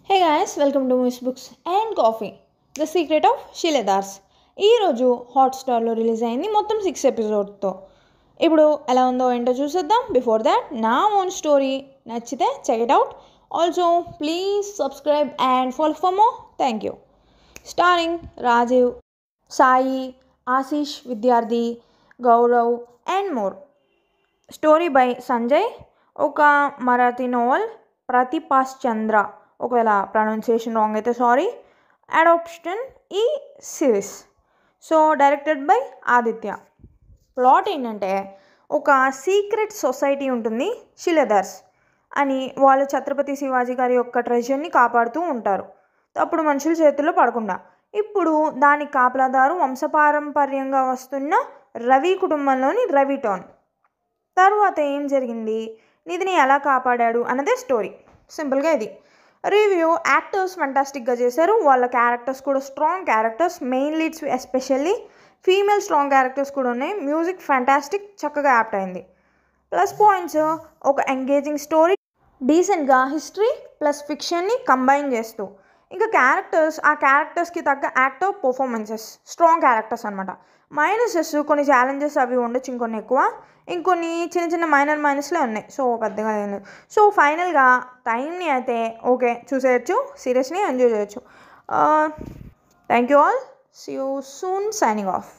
Hey guys, welcome to movies books and coffee, the secret of Shiledars. ఈరోజు హాట్స్టార్లో release అయింది మొత్తం 6 ఎపిసోడ్తో. ఇప్పుడు ఎలా ఉందో ఏంటో చూసేద్దాం. బిఫోర్ దాట్ నా ఓన్ స్టోరీ నచ్చితే check it out. Also please subscribe and follow for more. Thank you. Starring Rajeev, Sai, Ashish Vidyarthi, Gaurav and more. Story by Sanjay. ఒక మరాఠీ నోవెల్ ప్రతిపాస్ చంద్ర, ఒకవేళ ప్రొనౌన్సియేషన్ రాంగ్ అయితే సారీ, అడాప్షన్ ఈ series. So directed by Aditya. Plot ఏంటంటే, ఒక secret society ఉంటుంది షిలేదార్స్ అని. వాళ్ళు ఛత్రపతి శివాజీ గారి యొక్క ట్రెజర్ని కాపాడుతూ ఉంటారు, అప్పుడు మనుషుల చేతుల్లో పడకుండా. ఇప్పుడు దాని కాపలాదారు వంశపారంపర్యంగా వస్తున్న రవి కుటుంబంలోని రవిటోన్. తర్వాత ఏం జరిగింది, నిధిని ఎలా కాపాడాడు అన్నదే స్టోరీ. సింపుల్గా ఇది. రివ్యూ. యాక్టర్స్ ఫంటాస్టిక్గా చేశారు, వాళ్ళ క్యారెక్టర్స్ కూడా strong characters, main leads especially female strong characters కూడా ఉన్నాయి. మ్యూజిక్ ఫ్యాంటాస్టిక్, చక్కగా యాప్ట్ అయింది. ప్లస్ పాయింట్స్, ఒక ఎంగేజింగ్ స్టోరీ, డీసెంట్గా హిస్టరీ ప్లస్ ఫిక్షన్ని కంబైన్ చేస్తూ, ఇంకా క్యారెక్టర్స్, ఆ క్యారెక్టర్స్కి తగ్గ యాక్టర్ పర్ఫార్మెన్సెస్, స్ట్రాంగ్ క్యారెక్టర్స్ అనమాట. మైనసెస్, కొన్ని ఛాలెంజెస్ అవి ఉండొచ్చు, ఇంకొన్ని ఎక్కువ, ఇంకొన్ని చిన్న చిన్న మైనస్లే ఉన్నాయి. సో పెద్దగా ఏం లేదు. సో ఫైనల్గా టైంని అయితే ఓకే చూసేయచ్చు, సీరియస్ని ఎంజాయ్ చేయొచ్చు. Thank you all. See you soon. Signing of.